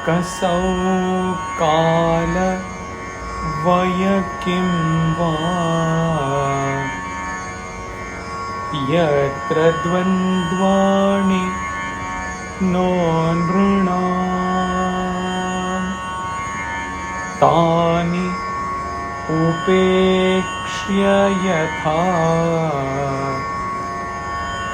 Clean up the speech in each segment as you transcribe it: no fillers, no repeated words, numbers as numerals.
कसौ काल वयकिं वा यत्र द्वन्द्वानि नो नृणाम् तानि उपेक्ष्य यथा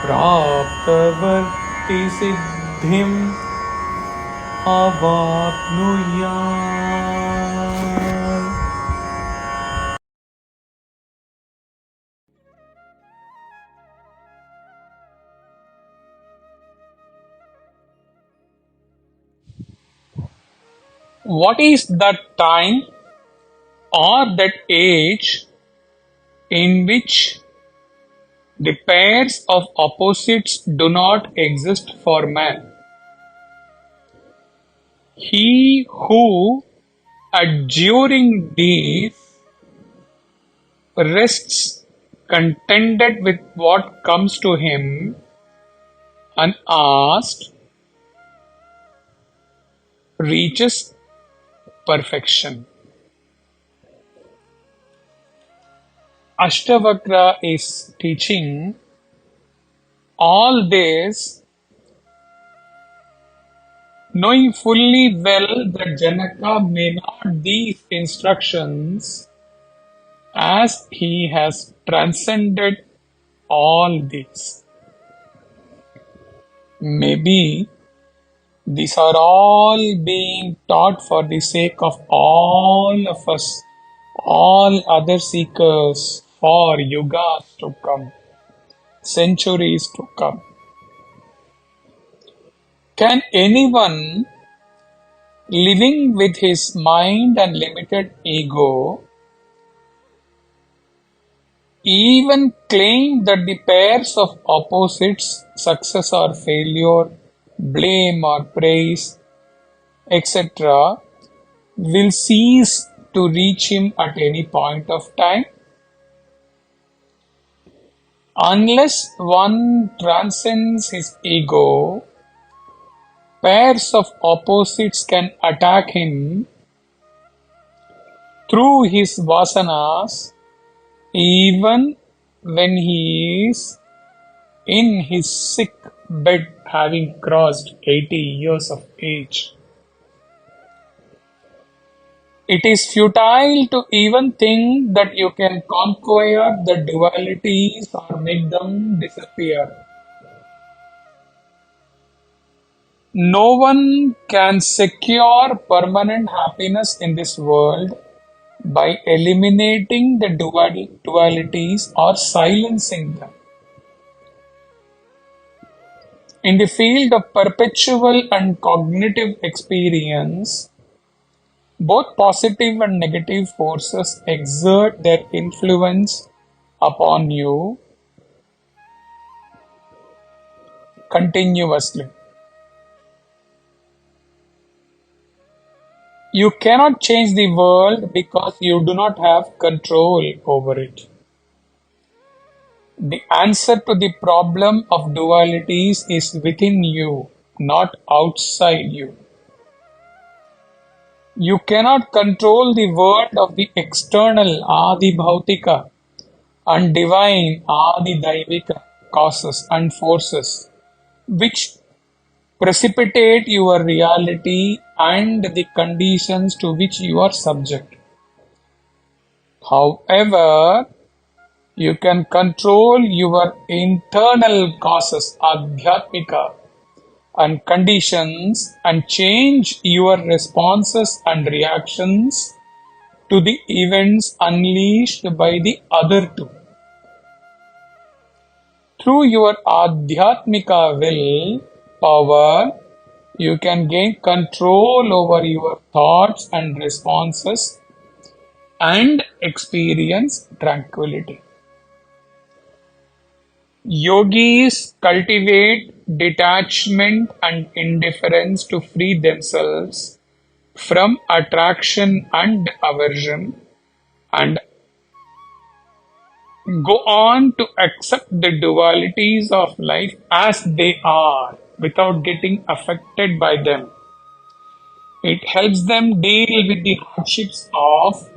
प्राप्तवर्ति सिद्धिम् अवाप्नुयात्. What is that time or that age in which the pairs of opposites do not exist for man? He who, abjuring these, rests contented with what comes to him, unasked, reaches perfection. Ashtavakra is teaching all this, knowing fully well that Janaka may not these instructions, as he has transcended all these. Maybe these are all being taught for the sake of all of us, all other seekers, for yugas to come, centuries to come. Can anyone living with his mind and limited ego even claim that the pairs of opposites, success or failure, blame or praise, etc., will cease to reach him at any point of time? Unless one transcends his ego, pairs of opposites can attack him through his vasanas even when he is in his sick bed having crossed 80 years of age. It is futile to even think that you can conquer the dualities or make them disappear. No one can secure permanent happiness in this world by eliminating the dualities or silencing them. In the field of perpetual and cognitive experience, both positive and negative forces exert their influence upon you continuously. You cannot change the world because you do not have control over it. The answer to the problem of dualities is within you, not outside you. You cannot control the world of the external Adi Bhautika and divine Adi Daivika causes and forces, which precipitate your reality and the conditions to which you are subject. However, you can control your internal causes, adhyatmika, and conditions and change your responses and reactions to the events unleashed by the other two. Through your adhyatmika will power, you can gain control over your thoughts and responses and experience tranquility. Yogis cultivate detachment and indifference to free themselves from attraction and aversion and go on to accept the dualities of life as they are without getting affected by them. It helps them deal with the hardships of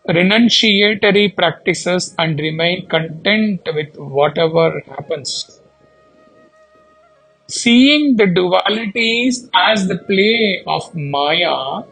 renunciatory practices and remain content with whatever happens. Seeing the dualities as the play of Maya,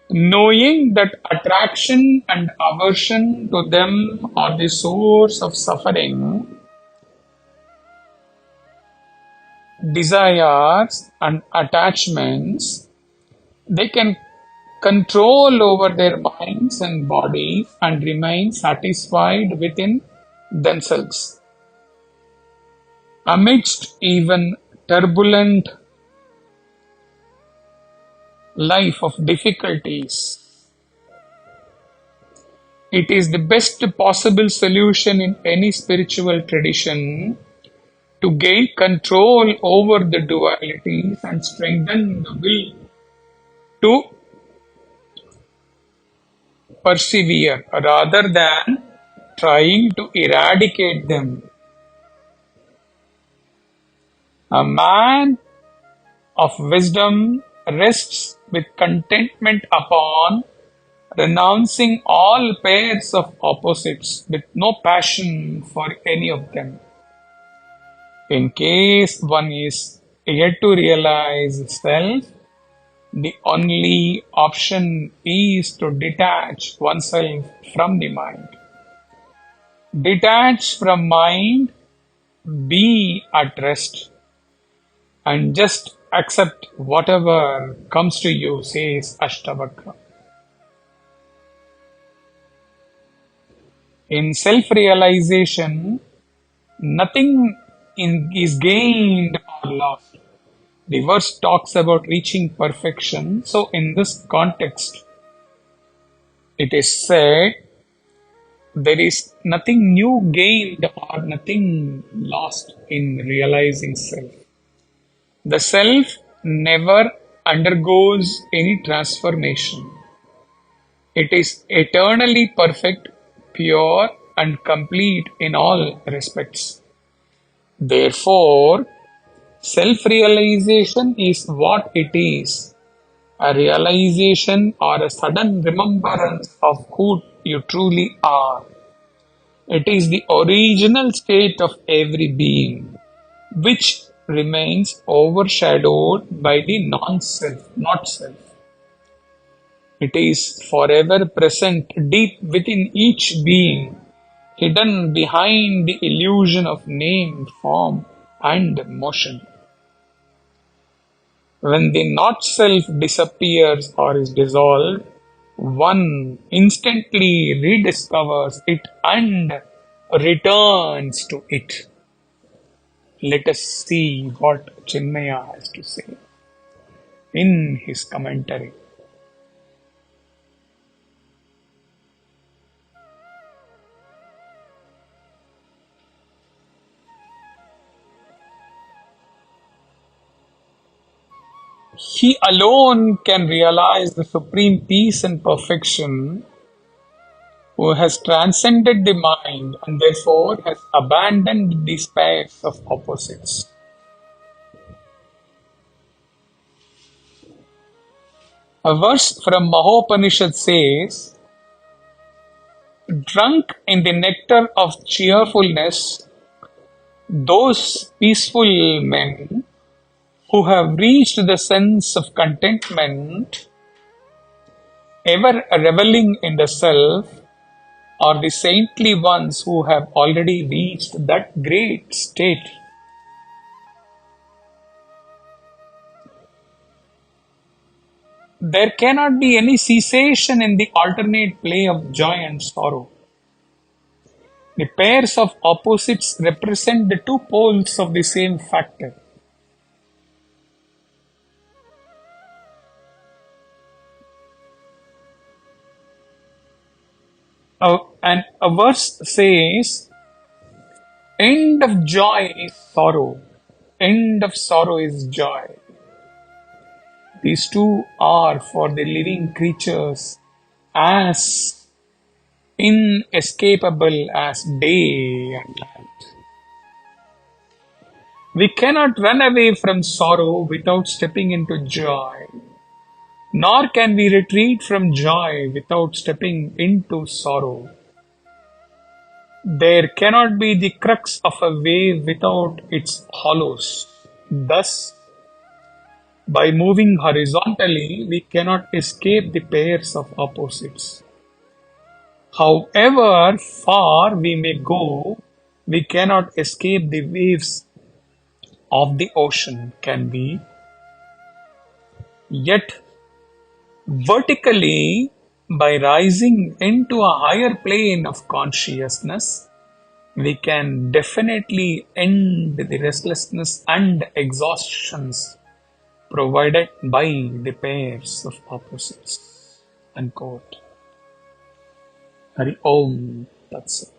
knowing that attraction and aversion to them are the source of suffering, desires and attachments, they can control over their minds and bodies and remain satisfied within themselves. Amidst even turbulent life of difficulties, it is the best possible solution in any spiritual tradition to gain control over the dualities and strengthen the will to persevere rather than trying to eradicate them. A man of wisdom rests with contentment upon renouncing all pairs of opposites with no passion for any of them. In case one is yet to realize self, the only option is to detach oneself from the mind. Detach from mind, be at rest, and just accept whatever comes to you, says Ashtavakra. In self-realization, nothing is gained or lost. The verse talks about reaching perfection. So in this context, it is said, there is nothing new gained or nothing lost in realizing self. The self never undergoes any transformation. It is eternally perfect, pure, and complete in all respects. Therefore, self-realization is what it is, a realization or a sudden remembrance of who you truly are. It is the original state of every being, which remains overshadowed by the non-self, not self. It is forever present deep within each being, hidden behind the illusion of name, form, and motion. When the not-self disappears or is dissolved, one instantly rediscovers it and returns to it. Let us see what Chinmaya has to say in his commentary. He alone can realize the supreme peace and perfection, who has transcended the mind and therefore has abandoned the space of opposites. A verse from Mahopanishad says, "Drunk in the nectar of cheerfulness, those peaceful men who have reached the sense of contentment, ever reveling in the self, are the saintly ones who have already reached that great state." There cannot be any cessation in the alternate play of joy and sorrow. The pairs of opposites represent the two poles of the same factor. And a verse says, "End of joy is sorrow, end of sorrow is joy." These two are for the living creatures as inescapable as day and night. We cannot run away from sorrow without stepping into joy. Nor can we retreat from joy without stepping into sorrow. There cannot be the crux of a wave without its hollows. Thus, by moving horizontally, we cannot escape the pairs of opposites. However far we may go, we cannot escape the waves of the ocean, can we? Yet, vertically, by rising into a higher plane of consciousness, we can definitely end the restlessness and exhaustions provided by the pairs of opposites. Unquote. Hari Om Tat Sat.